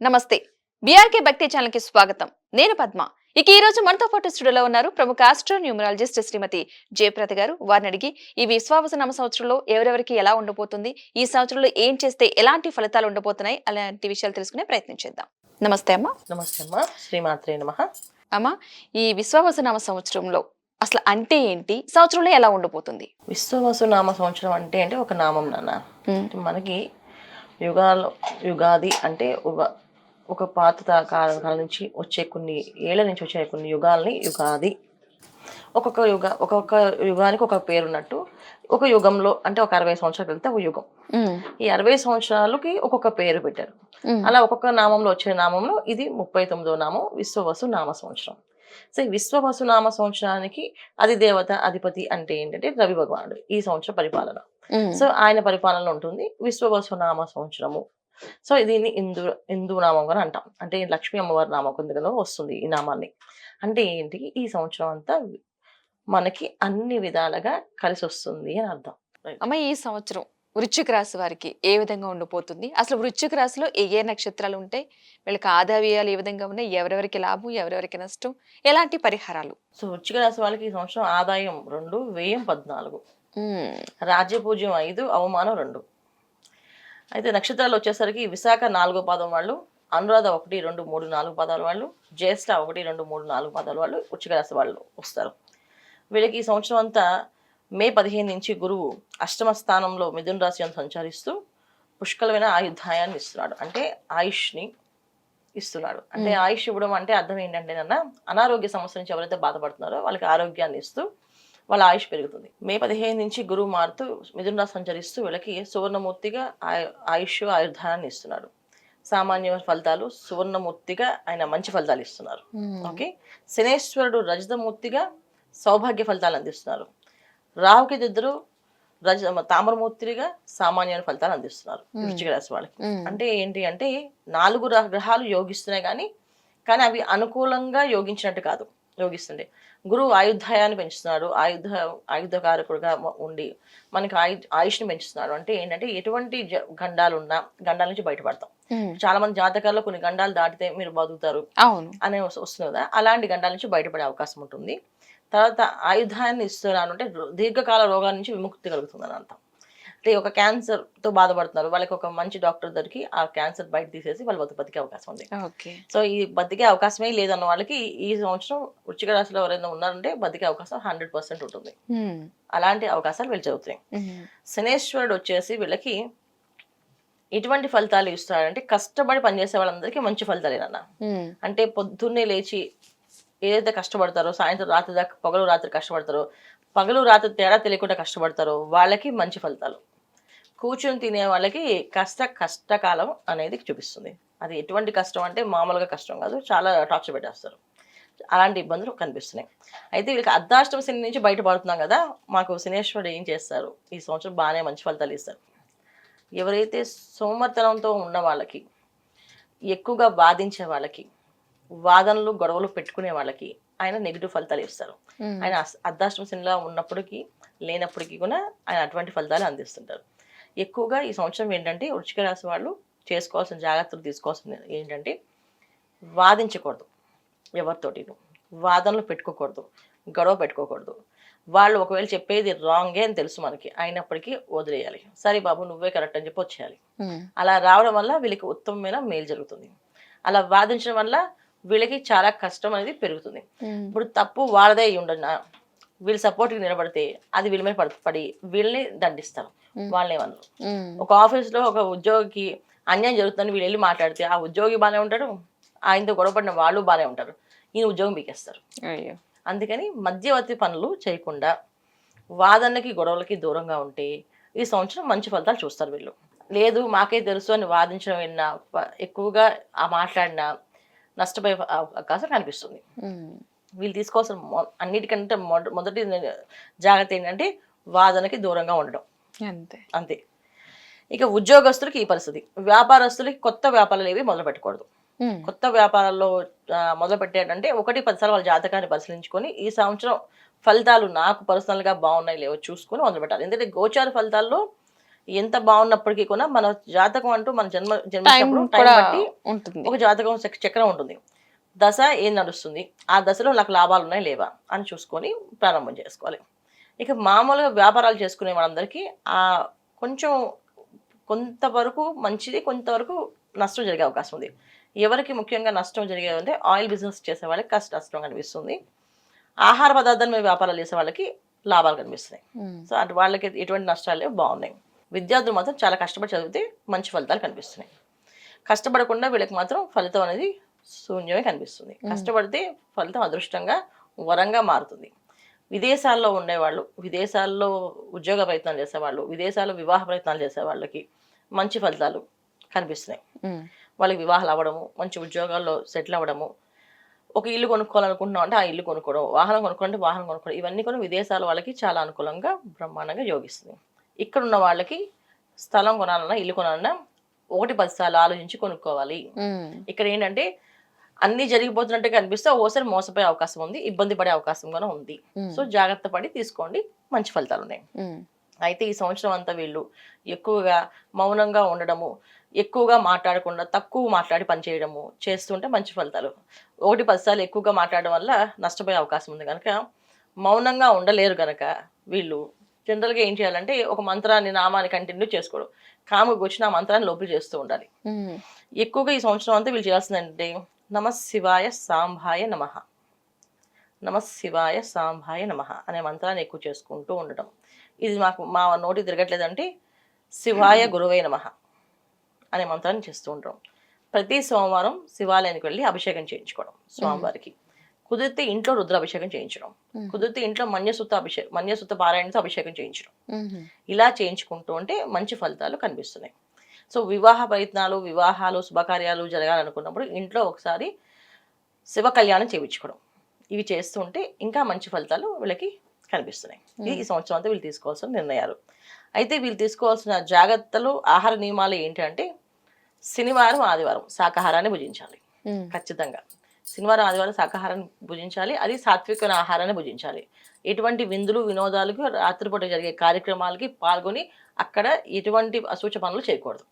నమస్తే. బీఆర్కే భక్తి ఛానల్ కి స్వాగతం. నేను పద్మ. ఇక ఈ రోజు మనతో పాటు స్టూడియోలో ఉన్నారు ప్రముఖ ఆస్ట్రో న్యూమరాలజిస్ట్ శ్రీమతి జయప్రద గారు. వారిని అడిగి ఈ విశ్వావస నామ సంవత్సరంలో ఎవరెవరికి ఎలా ఉండబోతుంది, ఈ సంవత్సరంలో ఏం చేస్తే ఎలాంటి ఫలితాలు ఉండబోతున్నాయి అలాంటి విషయాలు తెలుసుకునే ప్రయత్నం చేద్దాం. నమస్తే అమ్మ. నమస్తే అమ్మా. శ్రీమాత్రే నమః. అమ్మ, ఈ విశ్వావస నామ సంవత్సరంలో అసలు అంటే ఏంటి, సంవత్సరంలో ఎలా ఉండబోతుంది? విశ్వవసు నామ సంవత్సరం అంటే ఒక నామం నాన్న. ఉమ్, మనకి యుగాలు యుగాది అంటే ఒక పాత కాలం నుంచి వచ్చే కొన్ని ఏళ్ల నుంచి వచ్చే కొన్ని యుగాల్ని యుగాది. ఒక్కొక్క యుగానికి ఒక పేరు ఉన్నట్టు ఒక యుగంలో అంటే ఒక 60 సంవత్సరాలు వెళ్తే ఒక యుగం. ఉమ్, ఈ 60 సంవత్సరాలకి ఒక్కొక్క పేరు పెట్టారు. ఉమ్, అలా ఒక్కొక్క నామంలో వచ్చే నామంలో ఇది 39వ నామం విశ్వవసు నామ సంవత్సరం. సో ఈ విశ్వవసు నామ సంవత్సరానికి అధిదేవత అధిపతి అంటే ఏంటంటే రవి భగవానుడు ఈ సంవత్సర పరిపాలన. ఉమ్, సో ఆయన పరిపాలనలో ఉంటుంది విశ్వవసు నామ సంవత్సరము. సో దీన్ని హిందూ నామం అని అంటాం. అంటే లక్ష్మీ అమ్మవారి నామం కిందలో వస్తుంది ఈ నామాన్ని. అంటే ఏంటి, ఈ సంవత్సరం అంతా మనకి అన్ని విధాలుగా కలిసి వస్తుంది అని అర్థం. అమ్మ, ఈ సంవత్సరం వృశ్చిక రాశి వారికి ఏ విధంగా ఉండిపోతుంది? అసలు వృశ్చిక రాశిలో ఏ ఏ నక్షత్రాలు ఉంటాయి, వీళ్ళకి ఆదాయాలు ఏ విధంగా ఉన్నాయి, ఎవరెవరికి లాభం ఎవరెవరికి నష్టం, ఎలాంటి పరిహారాలు? సో వృశ్చిక రాశి వాళ్ళకి ఈ సంవత్సరం ఆదాయం 2, వ్యయం 14, ఉమ్, రాజ్యపూజ్యం 5, అవమానం 2. అయితే నక్షత్రాలు వచ్చేసరికి విశాఖ 4వ పాదం వాళ్ళు, అనురాధ 1, 2, 3, 4 పాదాల వాళ్ళు, జ్యేష్ఠ 1, 2, 3, 4 పాదాల వాళ్ళు వృశ్చిక రాశి వాళ్ళు వస్తారు. వీళ్ళకి ఈ సంవత్సరం అంతా మే 15 నుంచి గురువు అష్టమ స్థానంలో మిథున రాశి అని సంచరిస్తూ పుష్కలమైన ఆయుర్దాయాన్ని ఇస్తున్నాడు. అంటే ఆయుష్ని ఇస్తున్నాడు. అంటే ఆయుష్ ఇవ్వడం అంటే అర్థం ఏంటంటే అనారోగ్య సమస్య నుంచి ఎవరైతే బాధపడుతున్నారో వాళ్ళకి ఆరోగ్యాన్ని ఇస్తూ వాళ్ళ ఆయుష్ పెరుగుతుంది. మే 15 నుంచి గురువు మారుతూ మిథున రాశి సంచరిస్తూ వీళ్ళకి సువర్ణమూర్తిగా ఆయుష్ ఆయుర్దాయాన్ని ఇస్తున్నాడు. సామాన్య ఫలితాలు, సువర్ణమూర్తిగా ఆయన మంచి ఫలితాలు ఇస్తున్నారు. ఓకే. శనేశ్వరుడు రజతమూర్తిగా సౌభాగ్య ఫలితాలు అందిస్తున్నారు. రాహుకి ఇద్దరు తామరమూర్తిగా సామాన్య ఫలితాలు అందిస్తున్నారు వృశ్చిక రాశి వాళ్ళకి. అంటే ఏంటి అంటే 4 గ్రహాలు యోగిస్తున్నాయి కానీ అవి అనుకూలంగా యోగించినట్టు కాదు. యోగిస్తుండే గురువు ఆయుర్దాయాన్ని పెంచుతున్నాడు. ఆయుధకారకుడుగా ఉండి మనకి ఆయుష్ని పెంచుతున్నాడు. అంటే ఏంటంటే ఎటువంటి గండాలున్నా గండాల నుంచి బయటపడతాం. చాలా మంది జాతకాల్లో కొన్ని గండాలు దాటితే మీరు బతుకుతారు అనే వస్తుంది కదా, అలాంటి గండాల నుంచి బయటపడే అవకాశం ఉంటుంది. తర్వాత ఆయుధాన్ని ఇస్తున్నాను అంటే దీర్ఘకాల రోగాల నుంచి విముక్తి కలుగుతుందని అర్థం. అంటే ఒక క్యాన్సర్తో బాధపడుతున్నారు, వాళ్ళకి ఒక మంచి డాక్టర్ దొరికి ఆ క్యాన్సర్ బయట తీసేసి వాళ్ళు బతికే అవకాశం ఉంది. సో ఈ బతికే అవకాశమే లేదన్న వాళ్ళకి ఈ సంవత్సరం వృశ్చిక రాశిలో ఎవరైనా ఉన్నారంటే బతికే అవకాశం 100% ఉంటుంది. అలాంటి అవకాశాలు వీళ్ళు చదువుతాయి. శనేశ్వరుడు వచ్చేసి వీళ్ళకి ఎటువంటి ఫలితాలు ఇస్తాడంటే కష్టపడి పనిచేసే వాళ్ళందరికీ మంచి ఫలితాలేనన్న. అంటే పొద్దున్నే లేచి ఏదైతే కష్టపడతారో, సాయంత్రం రాత్రి దాకా పగలు రాత్రి కష్టపడతారో, పగలు రాత్రి తేడా తెలియకుండా కష్టపడతారో వాళ్ళకి మంచి ఫలితాలు. కూర్చొని తినే వాళ్ళకి కష్టకాలం అనేది చూపిస్తుంది. అది ఎటువంటి కష్టం అంటే మామూలుగా కష్టం కాదు, చాలా టార్చర్ పెట్టేస్తారు. అలాంటి ఇబ్బందులు కనిపిస్తున్నాయి. అయితే వీళ్ళకి అర్ధాష్టమ శని నుంచి బయటపడుతున్నాం కదా, మాకు శనేశ్వరుడు ఏం చేస్తారు ఈ సంవత్సరం బాగానే మంచి ఫలితాలు ఇస్తారు. ఎవరైతే సోమర్తనంతో ఉన్న వాళ్ళకి, ఎక్కువగా బాధించే వాళ్ళకి, వాదనలు గొడవలు పెట్టుకునే వాళ్ళకి ఆయన నెగిటివ్ ఫలితాలు ఇస్తారు. ఆయన అర్ధాష్టమ శనిలో ఉన్నప్పటికీ లేనప్పటికీ కూడా ఆయన అటువంటి ఫలితాలు అందిస్తుంటారు. ఎక్కువగా ఈ సంవత్సరం ఏంటంటే వృశ్చిక రాశి వాళ్ళు చేసుకోవాల్సిన జాగ్రత్తలు తీసుకోవాల్సింది ఏంటంటే వాదించకూడదు, ఎవరితోటి వాదనలు పెట్టుకోకూడదు, గొడవ పెట్టుకోకూడదు. వాళ్ళు ఒకవేళ చెప్పేది రాంగే అని తెలుసు మనకి, అయినప్పటికీ వదిలేయాలి. సరే బాబు నువ్వే కరెక్ట్ అని చెప్పి వచ్చేయాలి. అలా రావడం వల్ల వీళ్ళకి ఉత్తమమైన మేలు జరుగుతుంది. అలా వాదించడం వల్ల వీళ్ళకి చాలా కష్టం అనేది పెరుగుతుంది. ఇప్పుడు తప్పు వాళ్ళదే ఉండన్నా వీళ్ళు సపోర్ట్కి నిలబడితే అది వీళ్ళ మీద పడి వీళ్ళని దండిస్తారు. వాళ్ళని ఏమన్నారు, ఒక ఆఫీస్లో ఒక ఉద్యోగికి అన్యాయం జరుగుతుందని వీళ్ళు వెళ్ళి మాట్లాడితే ఆ ఉద్యోగి బాగానే ఉంటాడు, ఆయనతో గొడవపడిన వాళ్ళు బాగానే ఉంటారు, ఈయన ఉద్యోగం పీకేస్తారు. అందుకని మధ్యవర్తి పనులు చేయకుండా వాదనకి గొడవలకి దూరంగా ఉంటే ఈ సంవత్సరం మంచి ఫలితాలు చూస్తారు వీళ్ళు. లేదు మాకే తెలుసు అని వాదించడం విన్నా, ఎక్కువగా ఆ మాట్లాడినా నష్టపోయే అవకాశం కనిపిస్తుంది. వీళ్ళు తీసుకోవాల్సిన అన్నిటికంటే మొదటి జాగ్రత్త ఏంటంటే వాదనకి దూరంగా ఉండడం. అంతే. ఇక ఉద్యోగస్తులకి ఈ పరిస్థితి. వ్యాపారస్తులకి కొత్త వ్యాపారాలు ఏవి మొదలు పెట్టకూడదు. కొత్త వ్యాపారాల్లో మొదలు పెట్టేటంటే 1-10 సార్లు వాళ్ళ జాతకాన్ని పరిశీలించుకొని ఈ సంవత్సరం ఫలితాలు నాకు పర్సనల్గా బాగున్నాయి లేవో చూసుకొని మొదలు పెట్టాలి. ఎందుకంటే గోచార ఫలితాల్లో ఎంత బాగున్నప్పటికీ కూడా మన జాతకం అంటూ మన టైం జన్మించినప్పుడు టైం కూడా బట్టి ఉంటుంది. ఒక జాతకం చక్రం ఉంటుంది. దశ ఏం నడుస్తుంది, ఆ దశలో నాకు లాభాలు ఉన్నాయి లేవా అని చూసుకొని ప్రారంభం చేసుకోవాలి. ఇక మామూలుగా వ్యాపారాలు చేసుకునే వాళ్ళందరికీ కొంచెం కొంతవరకు మంచిది, కొంతవరకు నష్టం జరిగే అవకాశం ఉంది. ఎవరికి ముఖ్యంగా నష్టం జరిగేదంటే ఆయిల్ బిజినెస్ చేసే వాళ్ళకి నష్టం కనిపిస్తుంది. ఆహార పదార్థాల మీద వ్యాపారాలు చేసే వాళ్ళకి లాభాలు కనిపిస్తున్నాయి. సో అటు వాళ్ళకి ఎటువంటి నష్టాలు లేవు, బాగున్నాయి. విద్యార్థులు మాత్రం చాలా కష్టపడి చదివితే మంచి ఫలితాలు కనిపిస్తున్నాయి. కష్టపడకుండా వీళ్ళకి మాత్రం ఫలితం అనేది శూన్యమే కనిపిస్తుంది. కష్టపడితే ఫలితం అదృష్టంగా వరంగా మారుతుంది. విదేశాల్లో ఉండేవాళ్ళు, విదేశాల్లో ఉద్యోగ ప్రయత్నాలు చేసేవాళ్ళు, విదేశాల్లో వివాహ ప్రయత్నాలు చేసే వాళ్ళకి మంచి ఫలితాలు కనిపిస్తున్నాయి. వాళ్ళకి వివాహాలు అవ్వడము, మంచి ఉద్యోగాల్లో సెటిల్ అవ్వడము, ఒక ఇల్లు కొనుక్కోవాలనుకుంటున్నాం అంటే ఆ ఇల్లు కొనుక్కోవడం, వాహనం కొనుక్కోవాలంటే వాహనం కొనుక్కోవడం, ఇవన్నీ కూడా విదేశాల వాళ్ళకి చాలా అనుకూలంగా బ్రహ్మాండంగా యోగిస్తుంది. ఇక్కడ ఉన్న వాళ్ళకి స్థలం కొనాలన్నా, ఇల్లు కొనాలన్నా 1-10 సార్లు ఆలోచించి కొనుక్కోవాలి. ఇక్కడ ఏంటంటే అన్ని జరిగిపోతున్నట్టుగా కనిపిస్తే ఓసారి మోసపోయే అవకాశం ఉంది, ఇబ్బంది పడే అవకాశం కూడా ఉంది. సో జాగ్రత్త పడి తీసుకోండి, మంచి ఫలితాలు ఉన్నాయి. అయితే ఈ సంవత్సరం అంతా వీళ్ళు ఎక్కువగా మౌనంగా ఉండడము, ఎక్కువగా మాట్లాడకుండా తక్కువ మాట్లాడి పనిచేయడము చేస్తుంటే మంచి ఫలితాలు. 1-10 సార్లు ఎక్కువగా మాట్లాడడం వల్ల నష్టపోయే అవకాశం ఉంది కనుక మౌనంగా ఉండలేరు కనుక వీళ్ళు జనరల్గా ఏం చేయాలంటే ఒక మంత్రాన్ని, నామాన్ని కంటిన్యూ చేసుకోవడం, కాముకు వచ్చిన ఆ మంత్రాన్ని లోపల చేస్తూ ఉండాలి. ఎక్కువగా ఈ సంవత్సరం అంతా వీళ్ళు చేయాల్సిందంటే నమఃశివాయ సాంభాయ నమః, నమఃశివాయ సాంభాయ నమః అనే మంత్రాన్ని ఎక్కువ చేసుకుంటూ ఉండడం. ఇది మా నోటి తిరగట్లేదంటే శివాయ గురువై నమః అనే మంత్రాన్ని చేస్తూ ఉంటాం. ప్రతి సోమవారం శివాలయానికి వెళ్ళి అభిషేకం చేయించుకోవడం స్వామివారికి. కుదిరితే ఇంట్లో రుద్రాభిషేకం చేయించడం, కుదిరితే ఇంట్లో మన్యసూత పారాయణతో అభిషేకం చేయించడం, ఇలా చేయించుకుంటూ ఉంటే మంచి ఫలితాలు కనిపిస్తున్నాయి. సో వివాహ ప్రయత్నాలు, వివాహాలు, శుభకార్యాలు జరగాలనుకున్నప్పుడు ఇంట్లో ఒకసారి శివ కళ్యాణం చేయించుకోవడం, ఇవి చేస్తుంటే ఇంకా మంచి ఫలితాలు వీళ్ళకి కనిపిస్తున్నాయి. ఇది ఈ సంవత్సరం అంతా వీళ్ళు తీసుకోవాల్సిన నిర్ణయాలు. అయితే వీళ్ళు తీసుకోవాల్సిన జాగ్రత్తలు, ఆహార నియమాలు ఏంటంటే శనివారం, ఆదివారం శాకాహారాన్ని భుజించాలి ఖచ్చితంగా. శనివారం, ఆదివారం శాకాహారాన్ని భుజించాలి, అది సాత్వికమైన ఆహారాన్ని భుజించాలి. ఎటువంటి విందులు, వినోదాలకు, రాత్రిపూట జరిగే కార్యక్రమాలకి పాల్గొని అక్కడ ఎటువంటి అశుచ పనులు చేయకూడదు.